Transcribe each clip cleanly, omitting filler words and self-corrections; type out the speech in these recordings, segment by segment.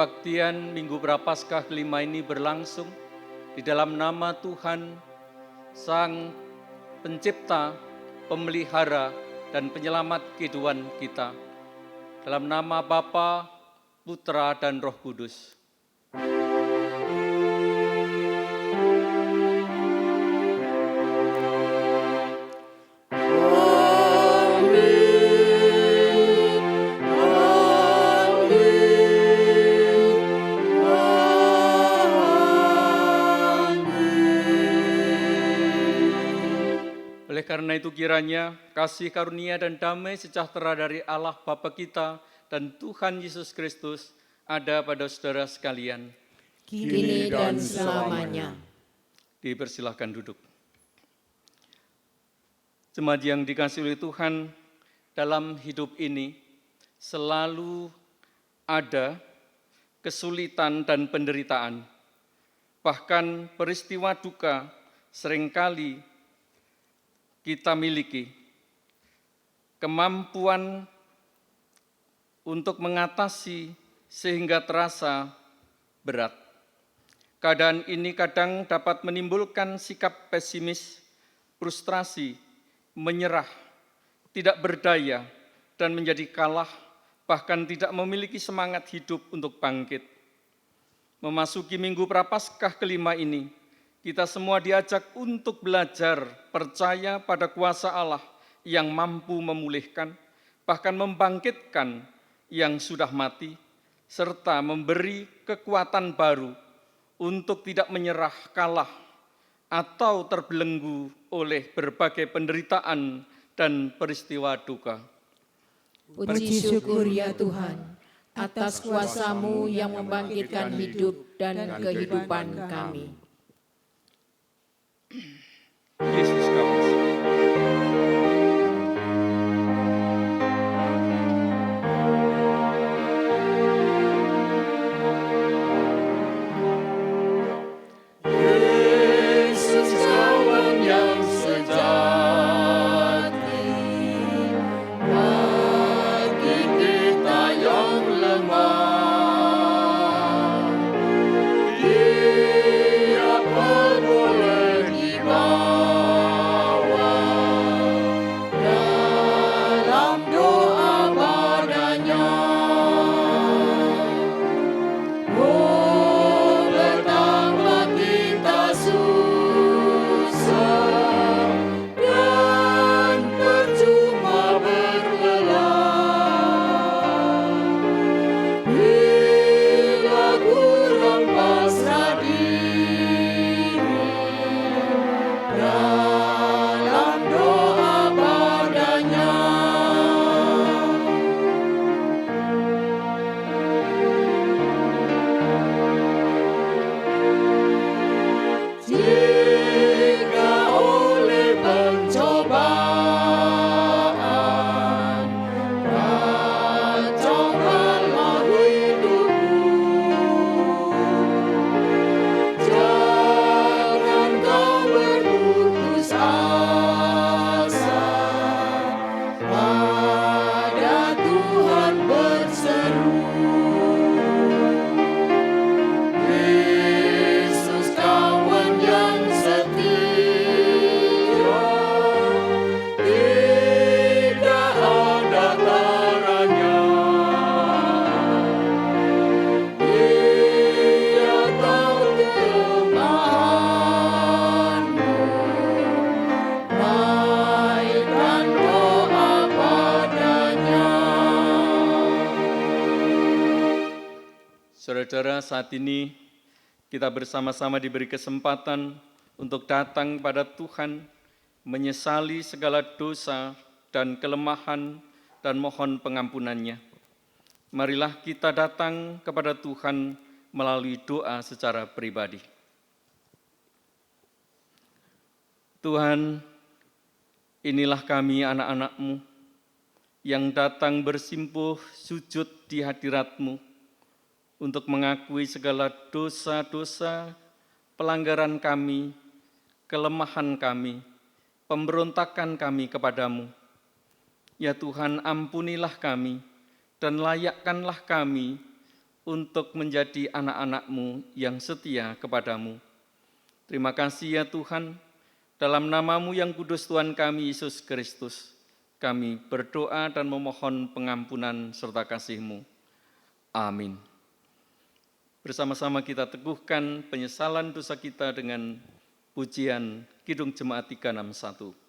kebaktian Minggu Prapaskah kelima ini berlangsung di dalam nama Tuhan, Sang Pencipta, Pemelihara, dan Penyelamat kehidupan kita. Dalam nama Bapa, Putra, dan Roh Kudus. Oleh karena itu kiranya kasih karunia dan damai sejahtera dari Allah Bapa kita dan Tuhan Yesus Kristus ada pada saudara sekalian. Kini dan selamanya. Dipersilahkan duduk. Jemaat yang dikasihi oleh Tuhan, dalam hidup ini selalu ada kesulitan dan penderitaan. Bahkan peristiwa duka seringkali kita miliki. Kemampuan untuk mengatasi sehingga terasa berat. Keadaan ini kadang dapat menimbulkan sikap pesimis, frustrasi, menyerah, tidak berdaya, dan menjadi kalah, bahkan tidak memiliki semangat hidup untuk bangkit. Memasuki Minggu Prapaskah kelima ini, kita semua diajak untuk belajar percaya pada kuasa Allah yang mampu memulihkan, bahkan membangkitkan yang sudah mati, serta memberi kekuatan baru untuk tidak menyerah, kalah, atau terbelenggu oleh berbagai penderitaan dan peristiwa duka. Puji syukur ya Tuhan, atas kuasa-Mu yang membangkitkan hidup dan kehidupan kami. Yesus kawasa. Yesus kawan yang sejati, bagi kita yang lemah, Dia pun boleh dibawa dalam doa padanya. Oh, betapa kita susah dan percuma berlelah, bila kurang pasrah diri dalam doa padanya. Jika oleh pencobaan kacaukanlah hidupmu, jangan kau berputus asa, pada Tuhan berseru. Yesus kawan yang setia, tidak ada taranya. Dia tahu kelemahanmu, naikkan doa padanya. Saudara-saudara, saat ini kita bersama-sama diberi kesempatan untuk datang pada Tuhan, menyesali segala dosa dan kelemahan dan mohon pengampunannya. Marilah kita datang kepada Tuhan melalui doa secara pribadi. Tuhan, inilah kami anak-anak-Mu yang datang bersimpuh sujud di hadirat-Mu untuk mengakui segala dosa-dosa, pelanggaran kami, kelemahan kami, pemberontakan kami kepadamu. Ya Tuhan, ampunilah kami dan layakkanlah kami untuk menjadi anak-anak-Mu yang setia kepadamu. Terima kasih ya Tuhan, dalam nama-Mu yang kudus Tuhan kami Yesus Kristus, kami berdoa dan memohon pengampunan serta kasih-Mu. Amin. Bersama-sama kita teguhkan penyesalan dosa kita dengan pujian Kidung Jemaat 361.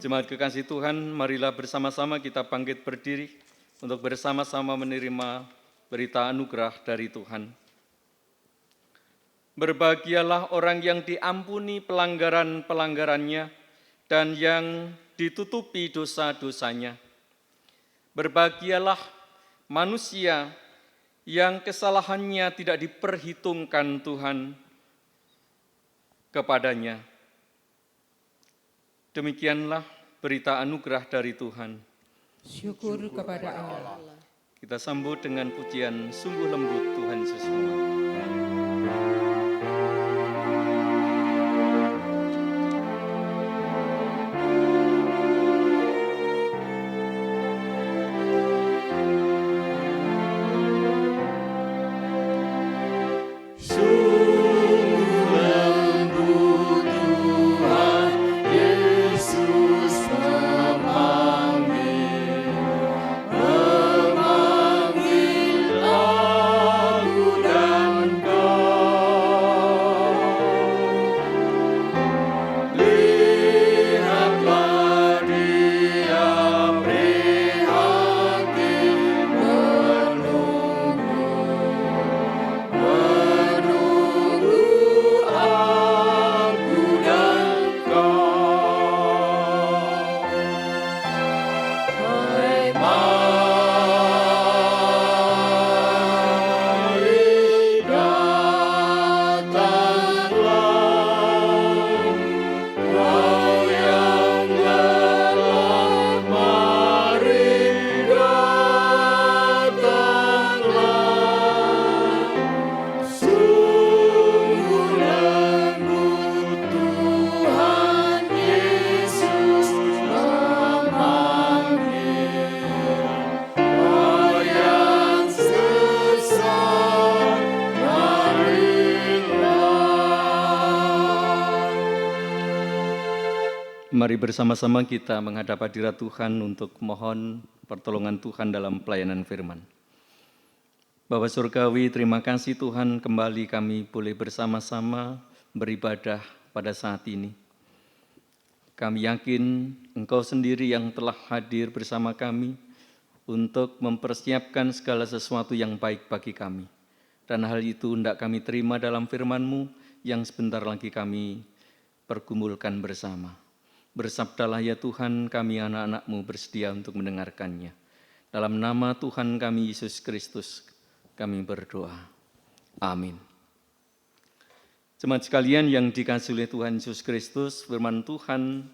Jemaat kekasih Tuhan, marilah bersama-sama kita bangkit berdiri untuk bersama-sama menerima berita anugerah dari Tuhan. Berbahagialah orang yang diampuni pelanggaran-pelanggarannya dan yang ditutupi dosa-dosanya. Berbahagialah manusia yang kesalahannya tidak diperhitungkan Tuhan kepadanya. Demikianlah berita anugerah dari Tuhan. Syukur kepada Allah. Kita sambut dengan pujian sungguh lembut Tuhan Yesus semua. Mari bersama-sama kita menghadap hadirat Tuhan untuk mohon pertolongan Tuhan dalam pelayanan firman. Bapa Surgawi, terima kasih Tuhan, kembali kami boleh bersama-sama beribadah pada saat ini. Kami yakin Engkau sendiri yang telah hadir bersama kami untuk mempersiapkan segala sesuatu yang baik bagi kami. Dan hal itu hendak kami terima dalam firman-Mu yang sebentar lagi kami pergumulkan bersama. Bersabdalah ya Tuhan, kami anak-anak-Mu bersedia untuk mendengarkannya. Dalam nama Tuhan kami Yesus Kristus, kami berdoa. Amin. Jemaat sekalian yang dikasihi oleh Tuhan Yesus Kristus, firman Tuhan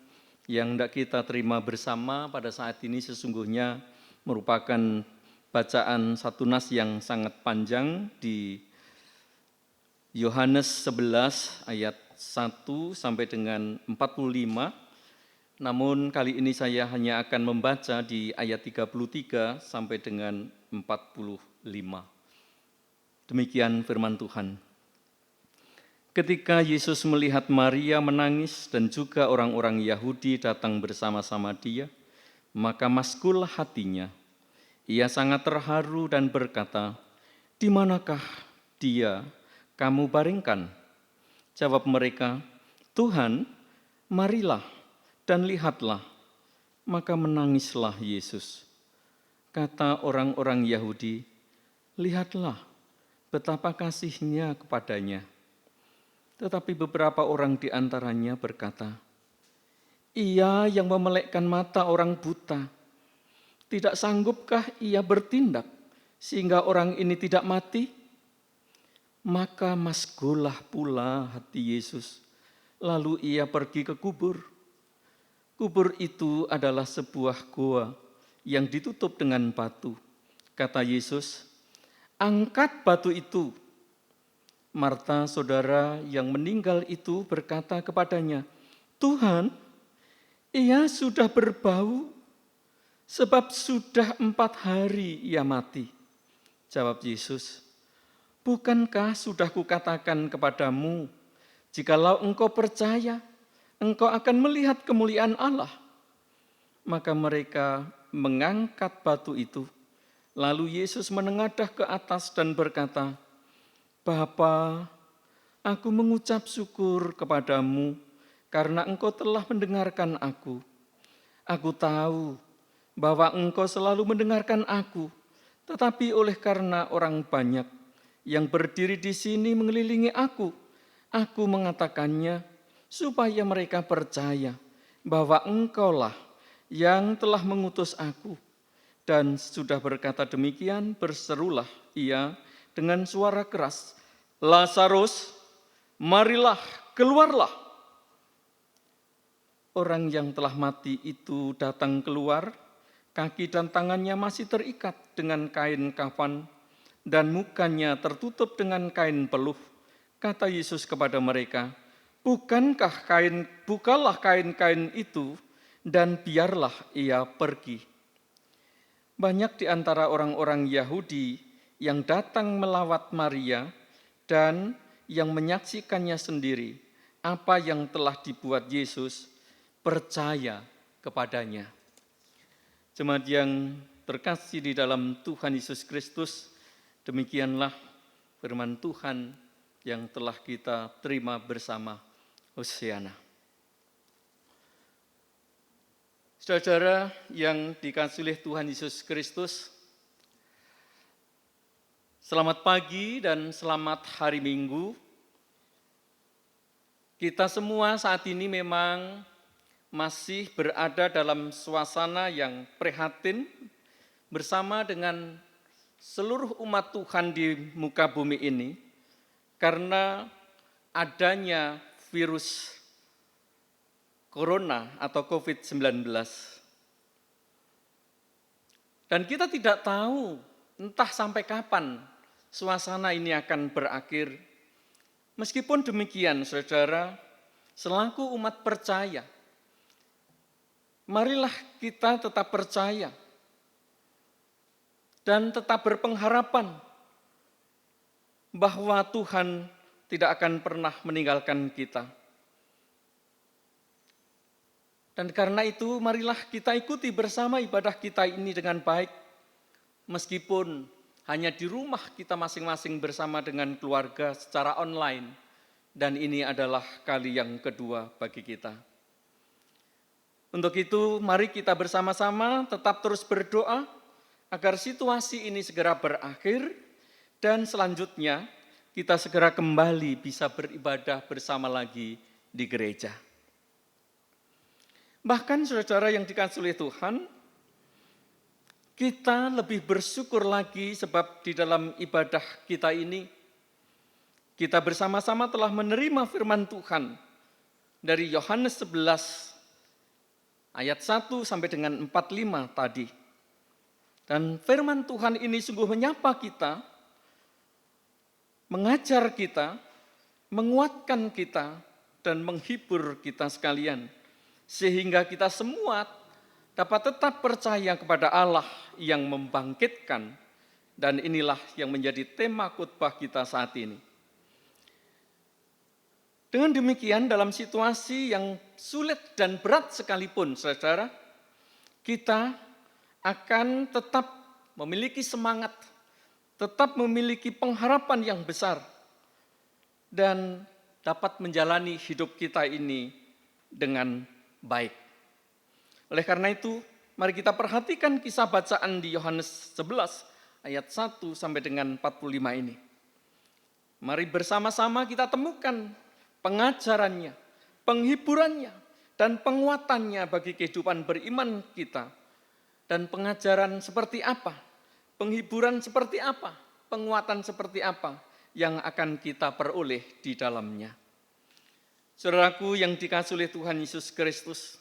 yang hendak kita terima bersama pada saat ini sesungguhnya merupakan bacaan satu nas yang sangat panjang di Yohanes 11 ayat 1 sampai dengan 45. Namun kali ini saya hanya akan membaca di ayat 33 sampai dengan 45. Demikian firman Tuhan. Ketika Yesus melihat Maria menangis dan juga orang-orang Yahudi datang bersama-sama dia, maka maskullah hatinya. Ia sangat terharu dan berkata, "Di manakah dia kamu baringkan?" Jawab mereka, "Tuhan, marilah dan lihatlah." Maka menangislah Yesus. Kata orang-orang Yahudi, "Lihatlah betapa kasihnya kepadanya." Tetapi beberapa orang di antaranya berkata, "Ia yang memelekkan mata orang buta, tidak sanggupkah ia bertindak sehingga orang ini tidak mati?" Maka maskullah pula hati Yesus, lalu ia pergi ke kubur. Kubur itu adalah sebuah goa yang ditutup dengan batu. Kata Yesus, "Angkat batu itu." Marta, saudara yang meninggal itu, berkata kepadanya, "Tuhan, ia sudah berbau, sebab sudah 4 hari ia mati." Jawab Yesus, "Bukankah sudah kukatakan kepadamu, jikalau engkau percaya, engkau akan melihat kemuliaan Allah?" Maka mereka mengangkat batu itu. Lalu Yesus menengadah ke atas dan berkata, "Bapa, aku mengucap syukur kepadamu karena engkau telah mendengarkan aku. Aku tahu bahwa engkau selalu mendengarkan aku, tetapi oleh karena orang banyak yang berdiri di sini mengelilingi aku mengatakannya supaya mereka percaya bahwa engkaulah yang telah mengutus aku." Dan sudah berkata demikian, berserulah ia dengan suara keras, "Lazarus, marilah, keluarlah." Orang yang telah mati itu datang keluar, kaki dan tangannya masih terikat dengan kain kafan, dan mukanya tertutup dengan kain peluh. Kata Yesus kepada mereka, bukalah kain-kain itu, dan biarlah ia pergi." Banyak di antara orang-orang Yahudi yang datang melawat Maria dan yang menyaksikannya sendiri apa yang telah dibuat Yesus percaya kepadanya. Jemaat yang terkasih di dalam Tuhan Yesus Kristus, demikianlah firman Tuhan yang telah kita terima bersama. Hosiana. Saudara yang dikasihi oleh Tuhan Yesus Kristus, selamat pagi dan selamat hari Minggu. Kita semua saat ini memang masih berada dalam suasana yang prihatin bersama dengan seluruh umat Tuhan di muka bumi ini karena adanya virus Corona atau COVID-19. Dan kita tidak tahu entah sampai kapan suasana ini akan berakhir. Meskipun demikian, saudara, selaku umat percaya, marilah kita tetap percaya dan tetap berpengharapan bahwa Tuhan tidak akan pernah meninggalkan kita. Dan karena itu marilah kita ikuti bersama ibadah kita ini dengan baik, meskipun hanya di rumah kita masing-masing bersama dengan keluarga secara online, dan ini adalah kali yang kedua bagi kita. Untuk itu mari kita bersama-sama tetap terus berdoa agar situasi ini segera berakhir dan selanjutnya kita segera kembali bisa beribadah bersama lagi di gereja. Bahkan saudara yang dikasihi oleh Tuhan, kita lebih bersyukur lagi sebab di dalam ibadah kita ini, kita bersama-sama telah menerima firman Tuhan dari Yohanes 11 ayat 1 sampai dengan 45 tadi. Dan firman Tuhan ini sungguh menyapa kita, mengajar kita, menguatkan kita, dan menghibur kita sekalian. Sehingga kita semua dapat tetap percaya kepada Allah yang membangkitkan. Dan inilah yang menjadi tema khotbah kita saat ini. Dengan demikian dalam situasi yang sulit dan berat sekalipun, saudara, kita akan tetap memiliki semangat, tetap memiliki pengharapan yang besar, dan dapat menjalani hidup kita ini dengan baik. Oleh karena itu, mari kita perhatikan kisah bacaan di Yohanes 11 ayat 1 sampai dengan 45 ini. Mari bersama-sama kita temukan pengajarannya, penghiburannya, dan penguatannya bagi kehidupan beriman kita. Dan pengajaran seperti apa, penghiburan seperti apa, penguatan seperti apa yang akan kita peroleh di dalamnya. Saudaraku yang dikasihi oleh Tuhan Yesus Kristus,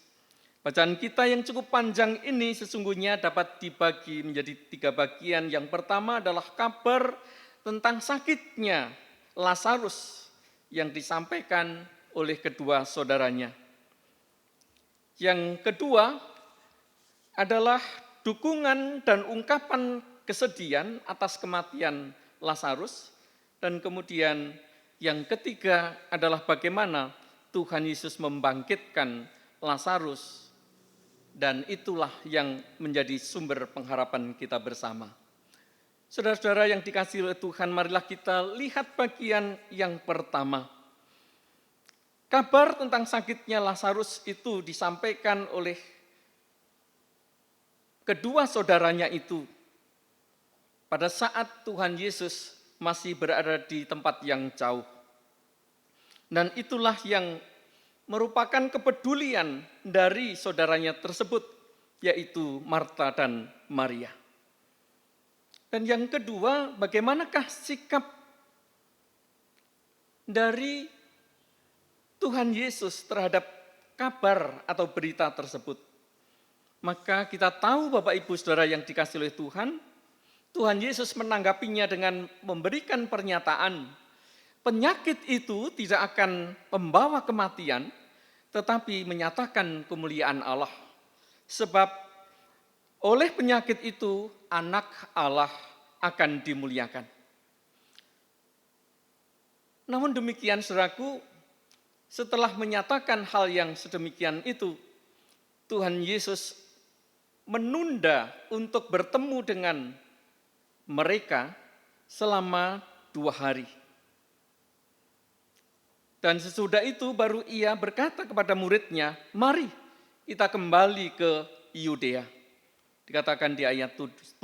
bacaan kita yang cukup panjang ini sesungguhnya dapat dibagi menjadi 3 bagian. Yang pertama adalah kabar tentang sakitnya Lazarus yang disampaikan oleh kedua saudaranya. Yang kedua adalah dukungan dan ungkapan kesedihan atas kematian Lazarus. Dan kemudian yang ketiga adalah bagaimana Tuhan Yesus membangkitkan Lazarus. Dan itulah yang menjadi sumber pengharapan kita bersama. Saudara-saudara yang dikasihi oleh Tuhan, marilah kita lihat bagian yang pertama. Kabar tentang sakitnya Lazarus itu disampaikan oleh kedua saudaranya itu pada saat Tuhan Yesus masih berada di tempat yang jauh. Dan itulah yang merupakan kepedulian dari saudaranya tersebut, yaitu Marta dan Maria. Dan yang kedua, bagaimanakah sikap dari Tuhan Yesus terhadap kabar atau berita tersebut? Maka kita tahu Bapak Ibu Saudara yang dikasihi oleh Tuhan, Tuhan Yesus menanggapinya dengan memberikan pernyataan, penyakit itu tidak akan membawa kematian, tetapi menyatakan kemuliaan Allah. Sebab oleh penyakit itu, anak Allah akan dimuliakan. Namun demikian, saudaraku, setelah menyatakan hal yang sedemikian itu, Tuhan Yesus menunda untuk bertemu dengan mereka selama 2 hari. Dan sesudah itu baru ia berkata kepada muridnya, mari kita kembali ke Yudea. Dikatakan di ayat 7.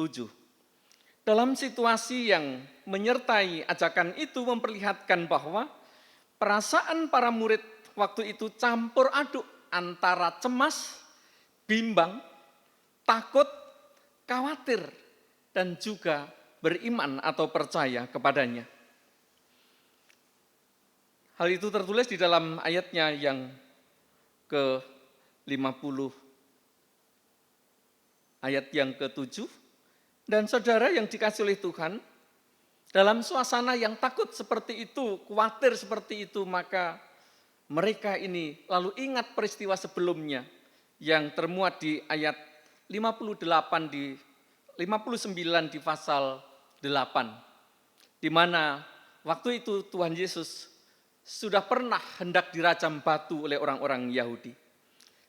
Dalam situasi yang menyertai ajakan itu memperlihatkan bahwa perasaan para murid waktu itu campur aduk antara cemas, bimbang, takut, khawatir, dan juga beriman atau percaya kepadanya. Hal itu tertulis di dalam ayatnya yang ke-50, ayat yang ke-7. Dan saudara yang dikasihi oleh Tuhan, dalam suasana yang takut seperti itu, khawatir seperti itu, maka mereka ini lalu ingat peristiwa sebelumnya yang termuat di ayat 59 di pasal 8, di mana waktu itu Tuhan Yesus sudah pernah hendak dirajam batu oleh orang-orang Yahudi.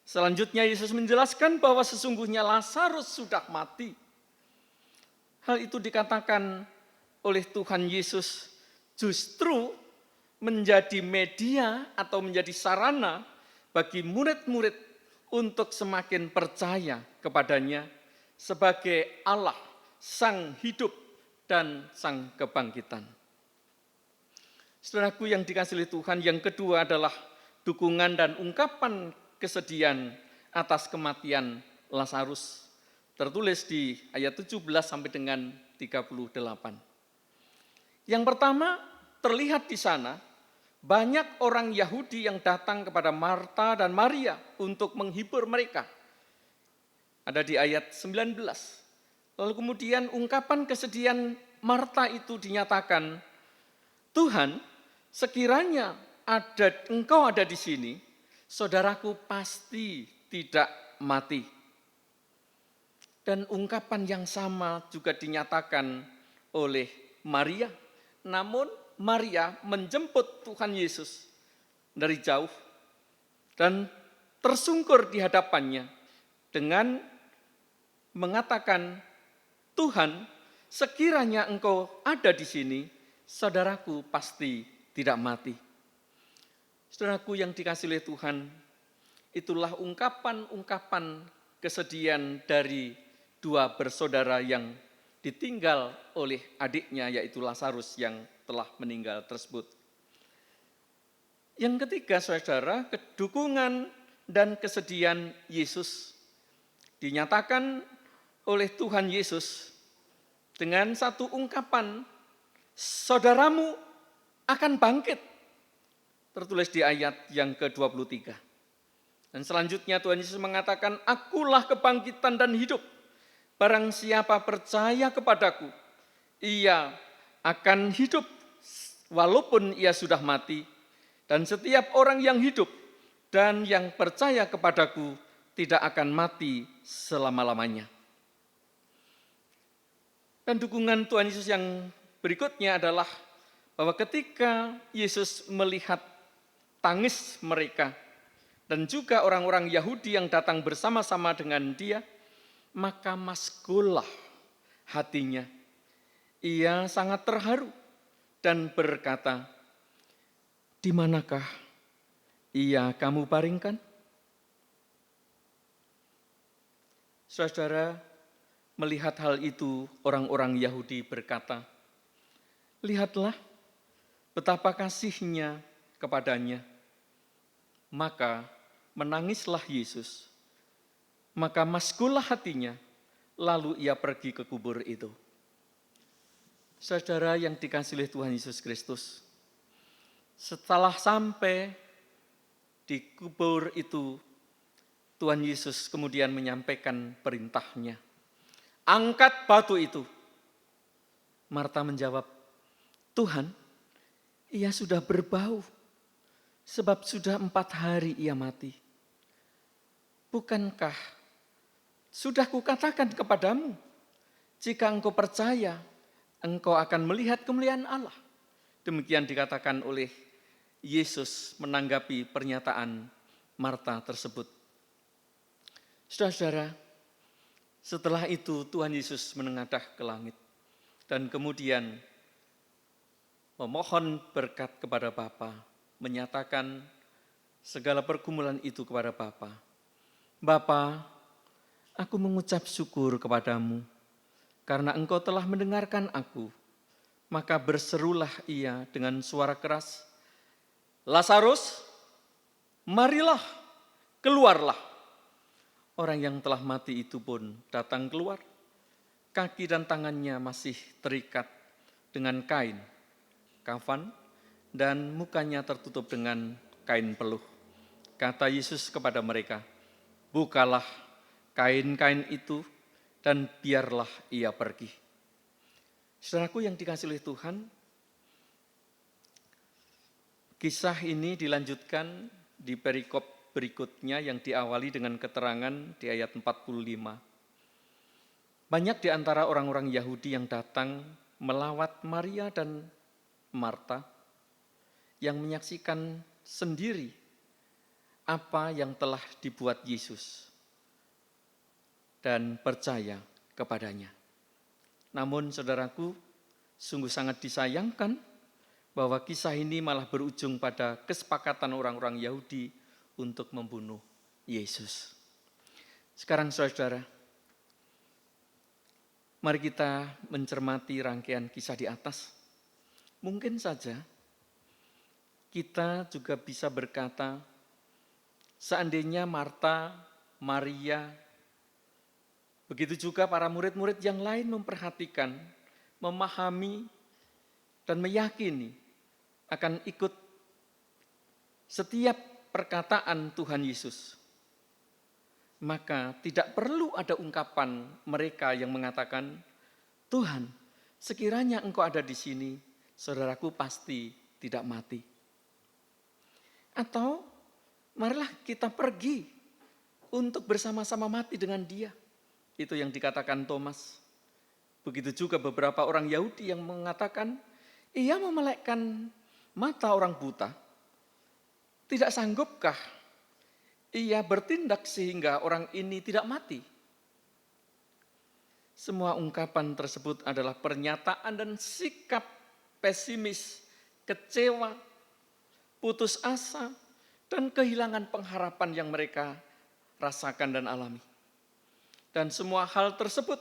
Selanjutnya Yesus menjelaskan bahwa sesungguhnya Lazarus sudah mati. Hal itu dikatakan oleh Tuhan Yesus justru menjadi media atau menjadi sarana bagi murid-murid untuk semakin percaya kepadanya sebagai Allah, Sang Hidup dan Sang Kebangkitan. Saudaraku yang dikasihi Tuhan, yang kedua adalah dukungan dan ungkapan kesedihan atas kematian Lazarus. Tertulis di ayat 17 sampai dengan 38. Yang pertama, terlihat di sana banyak orang Yahudi yang datang kepada Marta dan Maria untuk menghibur mereka. Ada di ayat 19. Lalu kemudian ungkapan kesedihan Marta itu dinyatakan, Tuhan, sekiranya engkau ada di sini, saudaraku pasti tidak mati. Dan ungkapan yang sama juga dinyatakan oleh Maria. Namun Maria menjemput Tuhan Yesus dari jauh dan tersungkur di hadapannya dengan mengatakan, Tuhan, sekiranya engkau ada di sini, saudaraku pasti tidak mati. Saudaraku yang dikasihi oleh Tuhan, itulah ungkapan-ungkapan kesedihan dari dua bersaudara yang ditinggal oleh adiknya, yaitu Lazarus yang telah meninggal tersebut. Yang ketiga, saudara, kedukungan dan kesedihan Yesus dinyatakan oleh Tuhan Yesus dengan satu ungkapan, saudaramu akan bangkit. Tertulis di ayat yang ke-23. Dan selanjutnya Tuhan Yesus mengatakan, akulah kebangkitan dan hidup. Barang siapa percaya kepadaku, ia akan hidup walaupun ia sudah mati. Dan setiap orang yang hidup dan yang percaya kepadaku tidak akan mati selama-lamanya. Dan dukungan Tuhan Yesus yang berikutnya adalah bahwa ketika Yesus melihat tangis mereka dan juga orang-orang Yahudi yang datang bersama-sama dengan dia, maka maskullah hatinya. Ia sangat terharu dan berkata, di manakah ia kamu baringkan? Saudara, melihat hal itu, orang-orang Yahudi berkata, lihatlah betapa kasihnya kepadanya. Maka menangislah Yesus. Maka maskullah hatinya, lalu ia pergi ke kubur itu. Saudara yang dikasihi oleh Tuhan Yesus Kristus, setelah sampai di kubur itu, Tuhan Yesus kemudian menyampaikan perintahnya. Angkat batu itu. Marta menjawab, Tuhan, ia sudah berbau, sebab sudah 4 hari ia mati. Bukankah sudah kukatakan kepadamu, jika engkau percaya, engkau akan melihat kemuliaan Allah. Demikian dikatakan oleh Yesus menanggapi pernyataan Marta tersebut. Saudara-saudara, setelah itu Tuhan Yesus menengadah ke langit dan kemudian memohon berkat kepada Bapa, menyatakan segala pergumulan itu kepada Bapa. Bapa, aku mengucap syukur kepadamu karena engkau telah mendengarkan aku. Maka berserulah ia dengan suara keras, Lazarus, marilah, keluarlah. Orang yang telah mati itu pun datang keluar. Kaki dan tangannya masih terikat dengan kain, kafan, dan mukanya tertutup dengan kain peluh. Kata Yesus kepada mereka, bukalah kain-kain itu dan biarlah ia pergi. Saudaraku yang dikasihi oleh Tuhan, kisah ini dilanjutkan di perikop berikutnya yang diawali dengan keterangan di ayat 45. Banyak di antara orang-orang Yahudi yang datang melawat Maria dan Marta yang menyaksikan sendiri apa yang telah dibuat Yesus dan percaya kepadanya. Namun saudaraku, sungguh sangat disayangkan bahwa kisah ini malah berujung pada kesepakatan orang-orang Yahudi untuk membunuh Yesus. Sekarang saudara, mari kita mencermati rangkaian kisah di atas. Mungkin saja kita juga bisa berkata, seandainya Marta, Maria, begitu juga para murid-murid yang lain memperhatikan, memahami, dan meyakini akan ikut setiap perkataan Tuhan Yesus, maka tidak perlu ada ungkapan mereka yang mengatakan, Tuhan, sekiranya Engkau ada di sini, saudaraku pasti tidak mati. Atau marilah kita pergi untuk bersama-sama mati dengan Dia. Itu yang dikatakan Thomas. Begitu juga beberapa orang Yahudi yang mengatakan, ia memelekkan mata orang buta. Tidak sanggupkah ia bertindak sehingga orang ini tidak mati? Semua ungkapan tersebut adalah pernyataan dan sikap pesimis, kecewa, putus asa, dan kehilangan pengharapan yang mereka rasakan dan alami. Dan semua hal tersebut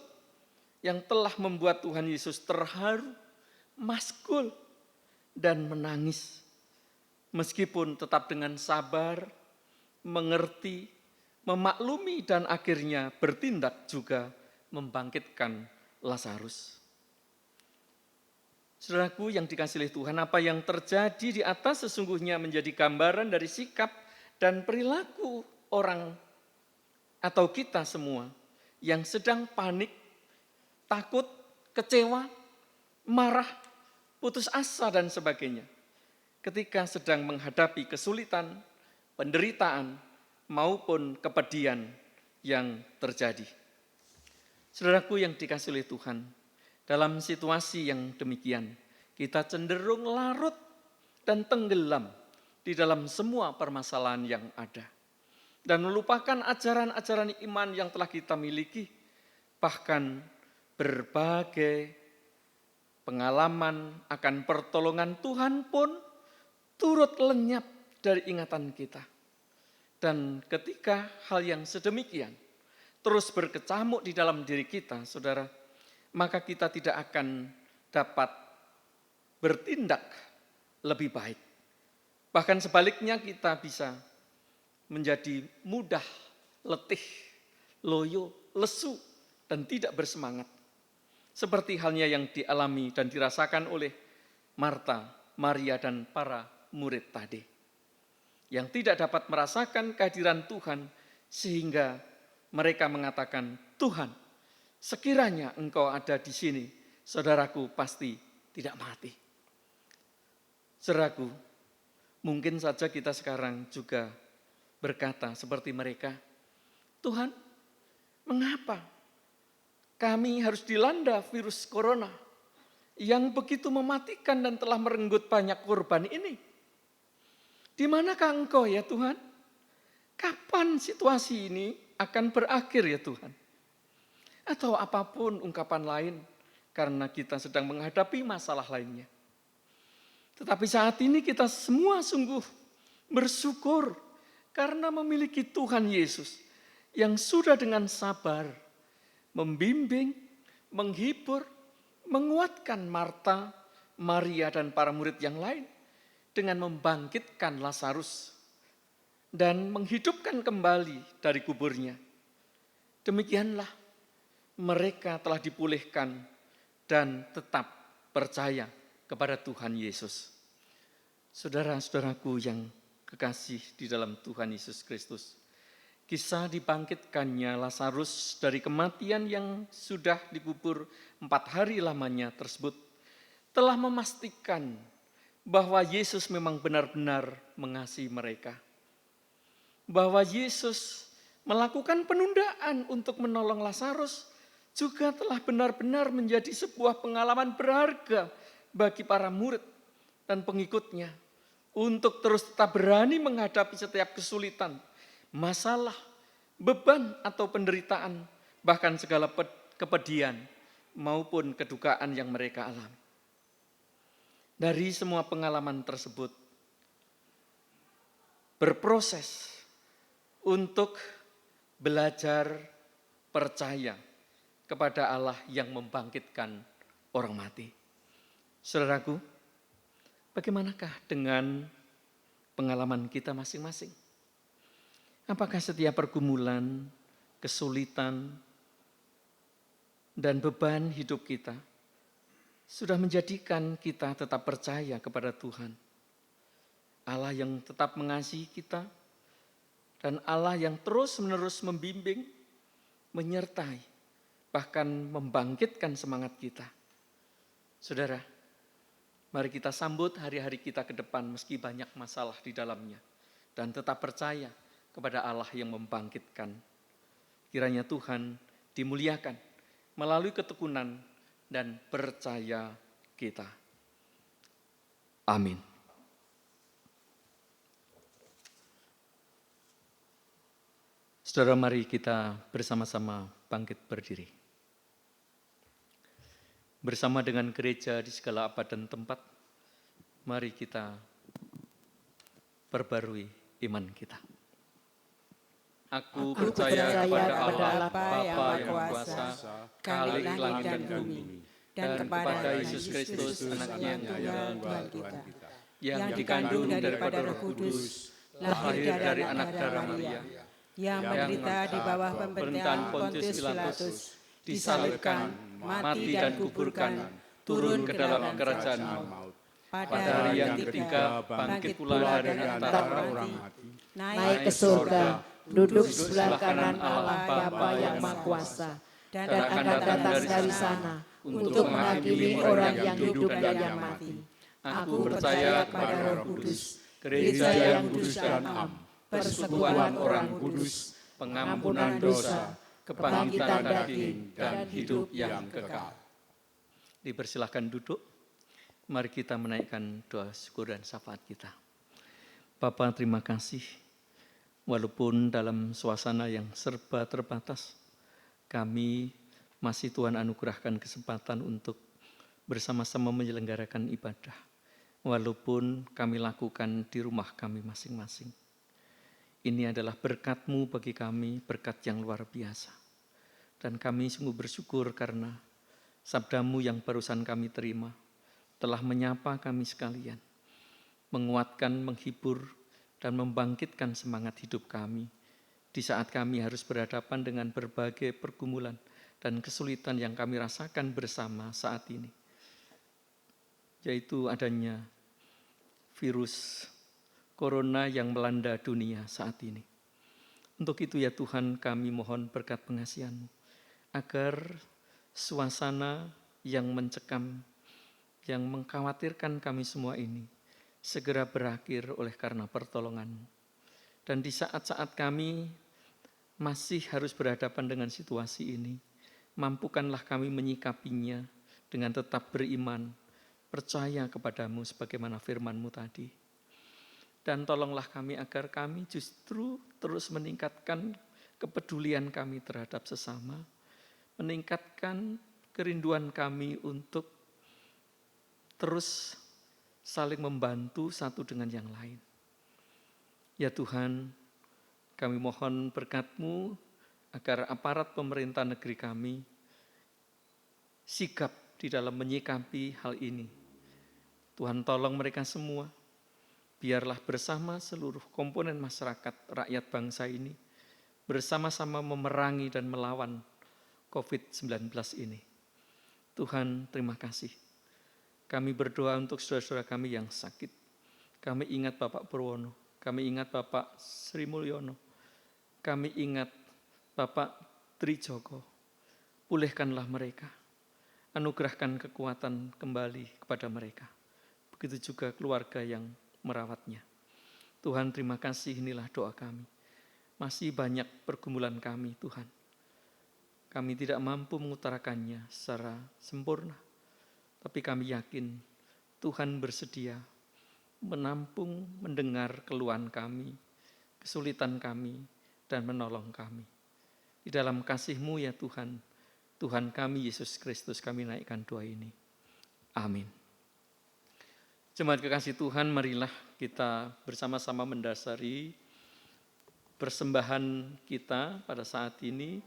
yang telah membuat Tuhan Yesus terharu, maskul, dan menangis. Meskipun tetap dengan sabar, mengerti, memaklumi, dan akhirnya bertindak juga membangkitkan Lazarus. Saudaraku yang dikasihi oleh Tuhan, apa yang terjadi di atas sesungguhnya menjadi gambaran dari sikap dan perilaku orang atau kita semua yang sedang panik, takut, kecewa, marah, putus asa, dan sebagainya. Ketika sedang menghadapi kesulitan, penderitaan, maupun kepedihan yang terjadi. Saudaraku yang dikasihi oleh Tuhan, dalam situasi yang demikian, kita cenderung larut dan tenggelam di dalam semua permasalahan yang ada. Dan melupakan ajaran-ajaran iman yang telah kita miliki, bahkan berbagai pengalaman akan pertolongan Tuhan pun turut lenyap dari ingatan kita. Dan ketika hal yang sedemikian terus berkecamuk di dalam diri kita, saudara, maka kita tidak akan dapat bertindak lebih baik. Bahkan sebaliknya kita bisa menjadi mudah, letih, loyo, lesu, dan tidak bersemangat. Seperti halnya yang dialami dan dirasakan oleh Marta, Maria, dan para murid tadi. Yang tidak dapat merasakan kehadiran Tuhan sehingga mereka mengatakan, Tuhan, sekiranya Engkau ada di sini, saudaraku pasti tidak mati. Saudaraku, mungkin saja kita sekarang juga berkata seperti mereka, Tuhan, mengapa kami harus dilanda virus corona yang begitu mematikan dan telah merenggut banyak korban ini? Di manakah Engkau ya Tuhan? Kapan situasi ini akan berakhir ya Tuhan? Atau apapun ungkapan lain karena kita sedang menghadapi masalah lainnya. Tetapi saat ini kita semua sungguh bersyukur karena memiliki Tuhan Yesus yang sudah dengan sabar membimbing, menghibur, menguatkan Marta, Maria, dan para murid yang lain dengan membangkitkan Lazarus dan menghidupkan kembali dari kuburnya. Demikianlah mereka telah dipulihkan dan tetap percaya kepada Tuhan Yesus. Saudara-saudaraku yang kekasih di dalam Tuhan Yesus Kristus, kisah dibangkitkannya Lazarus dari kematian yang sudah dikubur 4 hari lamanya tersebut telah memastikan bahwa Yesus memang benar-benar mengasihi mereka. Bahwa Yesus melakukan penundaan untuk menolong Lazarus juga telah benar-benar menjadi sebuah pengalaman berharga bagi para murid dan pengikutnya untuk terus tetap berani menghadapi setiap kesulitan, masalah, beban atau penderitaan, bahkan segala kepedihan maupun kedukaan yang mereka alami. Dari semua pengalaman tersebut, berproses untuk belajar percaya kepada Allah yang membangkitkan orang mati. Saudaraku, bagaimanakah dengan pengalaman kita masing-masing? Apakah setiap pergumulan, kesulitan, dan beban hidup kita sudah menjadikan kita tetap percaya kepada Tuhan? Allah yang tetap mengasihi kita, dan Allah yang terus-menerus membimbing, menyertai, bahkan membangkitkan semangat kita. Saudara, mari kita sambut hari-hari kita ke depan meski banyak masalah di dalamnya, dan tetap percaya kepada Allah yang membangkitkan. Kiranya Tuhan dimuliakan melalui ketekunan dan percaya kita. Amin. Saudara, mari kita bersama-sama bangkit berdiri. Bersama dengan gereja di segala abad dan tempat, mari kita perbarui iman kita. Aku percaya kepada Allah, Bapa yang Maha Kuasa, Khalik langit dan bumi, dan kepada Yesus Kristus, anaknya yang tunggal Tuhan kita, yang dikandung daripada Roh Kudus, lahir dari anak darah Maria, yang menderita di bawah pemerintahan Pontius Pilatus, disalibkan, mati dan kuburkan, turun ke dalam kerajaan maut. Pada hari yang ketiga bangkit pula dari antara orang mati, naik ke surga, duduk sebelah kanan Allah Bapa yang Maha Kuasa, dan akan datang dari sana untuk menghakimi orang yang hidup dan yang mati. Aku percaya kepada Roh Kudus, gereja yang kudus dan am, persekutuan orang kudus, pengampunan dosa, kebangkitan daging, dan hidup yang kekal. Dipersilahkan duduk. Mari kita menaikkan doa syukur dan syafaat kita. Bapa, terima kasih. Walaupun dalam suasana yang serba terbatas, kami masih Tuhan anugerahkan kesempatan untuk bersama-sama menyelenggarakan ibadah. Walaupun kami lakukan di rumah kami masing-masing. Ini adalah berkat-Mu bagi kami, berkat yang luar biasa. Dan kami sungguh bersyukur karena sabda-Mu yang barusan kami terima telah menyapa kami sekalian, menguatkan, menghibur, dan membangkitkan semangat hidup kami di saat kami harus berhadapan dengan berbagai pergumulan dan kesulitan yang kami rasakan bersama saat ini, yaitu adanya virus corona yang melanda dunia saat ini. Untuk itu ya Tuhan, kami mohon berkat pengasihan-Mu agar suasana yang mencekam, yang mengkhawatirkan kami semua ini segera berakhir oleh karena pertolongan-Mu. Dan di saat-saat kami masih harus berhadapan dengan situasi ini, mampukanlah kami menyikapinya dengan tetap beriman, percaya kepada-Mu sebagaimana firman-Mu tadi. Dan tolonglah kami agar kami justru terus meningkatkan kepedulian kami terhadap sesama, meningkatkan kerinduan kami untuk terus saling membantu satu dengan yang lain. Ya Tuhan, kami mohon berkat-Mu agar aparat pemerintah negeri kami sigap di dalam menyikapi hal ini. Tuhan tolong mereka semua, biarlah bersama seluruh komponen masyarakat rakyat bangsa ini, bersama-sama memerangi dan melawan COVID-19 ini. Tuhan, terima kasih. Kami berdoa untuk saudara-saudara kami yang sakit. Kami ingat Bapak Purwono, kami ingat Bapak Sri Mulyono, kami ingat Bapak Trijoko. Pulihkanlah mereka, anugerahkan kekuatan kembali kepada mereka. Begitu juga keluarga yang merawatnya. Tuhan, terima kasih, inilah doa kami. Masih banyak pergumulan kami, Tuhan. Kami tidak mampu mengutarakannya secara sempurna. Tapi kami yakin Tuhan bersedia menampung, mendengar keluhan kami, kesulitan kami, dan menolong kami. Di dalam kasih-Mu ya Tuhan, Tuhan kami Yesus Kristus, kami naikkan doa ini. Amin. Jemaat kekasih Tuhan, marilah kita bersama-sama mendasari persembahan kita pada saat ini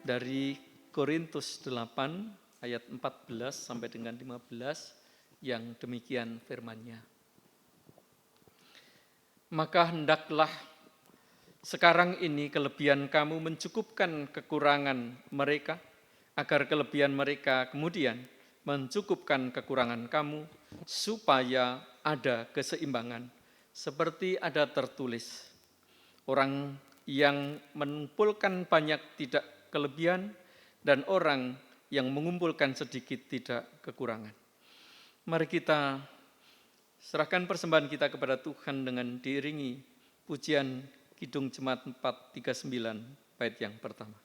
dari Korintus 8 ayat 14 sampai dengan 15 yang demikian firman-Nya. Maka hendaklah sekarang ini kelebihan kamu mencukupkan kekurangan mereka, agar kelebihan mereka kemudian mencukupkan kekurangan kamu, supaya ada keseimbangan, seperti ada tertulis, orang yang mengumpulkan banyak tidak kelebihan, dan orang yang mengumpulkan sedikit tidak kekurangan. Mari kita serahkan persembahan kita kepada Tuhan dengan diiringi pujian Kidung Jemaat 439 bait yang pertama.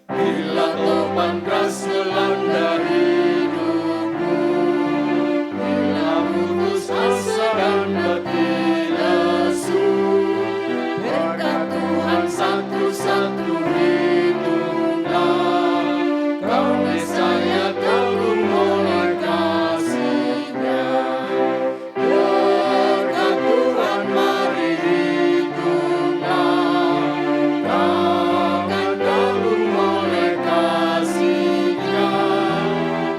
Bila topan keras melanda hidupku, bila putus asa dan letih lesu, berkat Tuhan satu-satu hitunglah, kau niscaya kagum oleh kasih-Nya. Berkat Tuhan mari hitunglah, takkan kagum oleh kasih-Nya.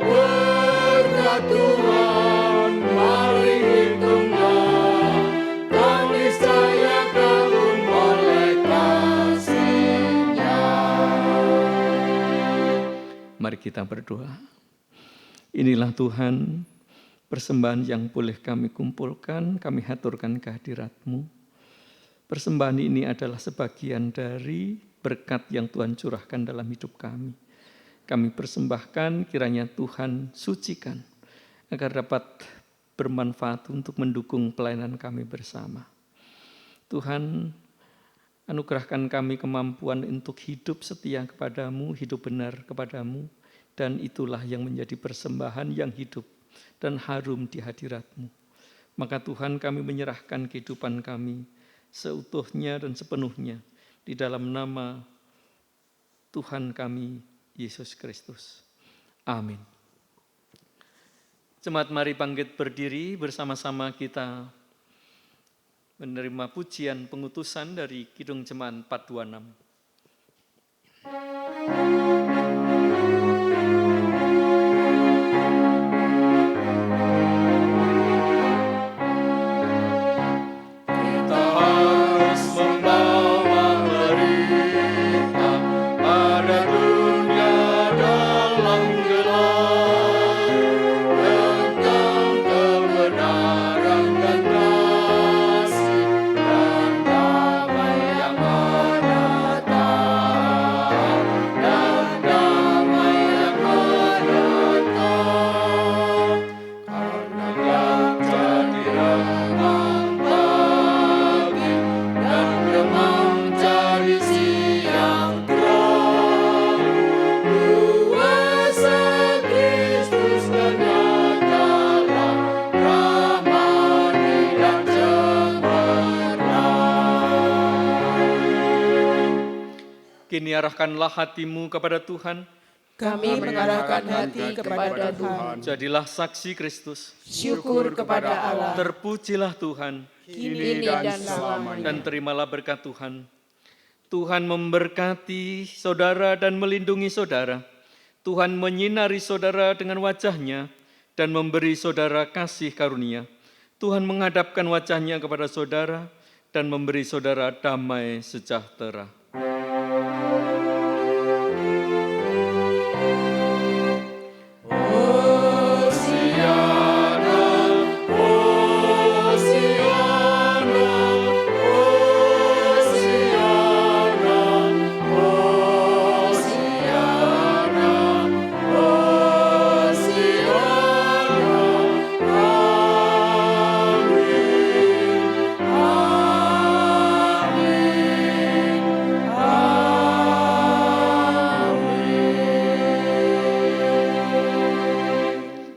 Berkat Tuhan mari hitunglah, kau niscaya kagum oleh kasih-Nya. Mari kita berdoa. Inilah Tuhan, persembahan yang boleh kami kumpulkan, kami haturkan kehadirat-Mu. Persembahan ini adalah sebagian dari berkat yang Tuhan curahkan dalam hidup kami. Kami persembahkan, kiranya Tuhan sucikan, agar dapat bermanfaat untuk mendukung pelayanan kami bersama. Tuhan, anugerahkan kami kemampuan untuk hidup setia kepadamu, hidup benar kepadamu, dan itulah yang menjadi persembahan yang hidup dan harum di hadirat-Mu. Maka Tuhan, kami menyerahkan kehidupan kami seutuhnya dan sepenuhnya di dalam nama Tuhan kami, Yesus Kristus. Amin. Jemaat, mari bangkit berdiri, bersama-sama kita menerima pujian pengutusan dari Kidung Jemaat 426. Kita harus membawa berita pada dunia dalam gelap, tentang kebenaran dan kasih dan damai yang menetap, dan damai yang menetap. Karena yang jadi remang pagi dan remang jadi siang terang, kuasa Kristus dan nyatalah ramani dan cemerlang. Kini arahkanlah hatimu kepada Tuhan, Kami mengarahkan hati kepada Tuhan. jadilah saksi Kristus, Syukur kepada Allah, terpujilah Tuhan, kini dan selamanya. dan terimalah berkat Tuhan. Tuhan memberkati saudara dan melindungi saudara. Tuhan menyinari saudara dengan wajah-Nya dan memberi saudara kasih karunia. Tuhan menghadapkan wajah-Nya kepada saudara dan memberi saudara damai sejahtera. Hosiana, Hosiana, Hosiana, Hosiana, Hosiana, amin, amin.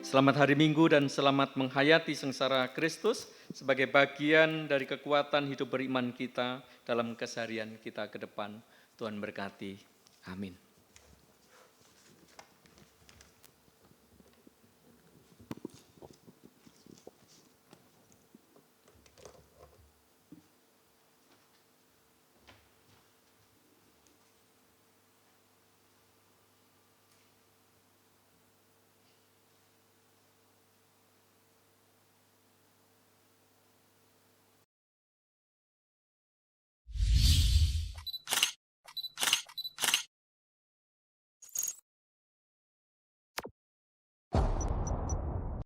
Selamat hari Minggu dan selamat menghayati sengsara Kristus sebagai bagian dari kekuatan hidup beriman kita dalam keseharian kita ke depan. Tuhan berkati. Amin.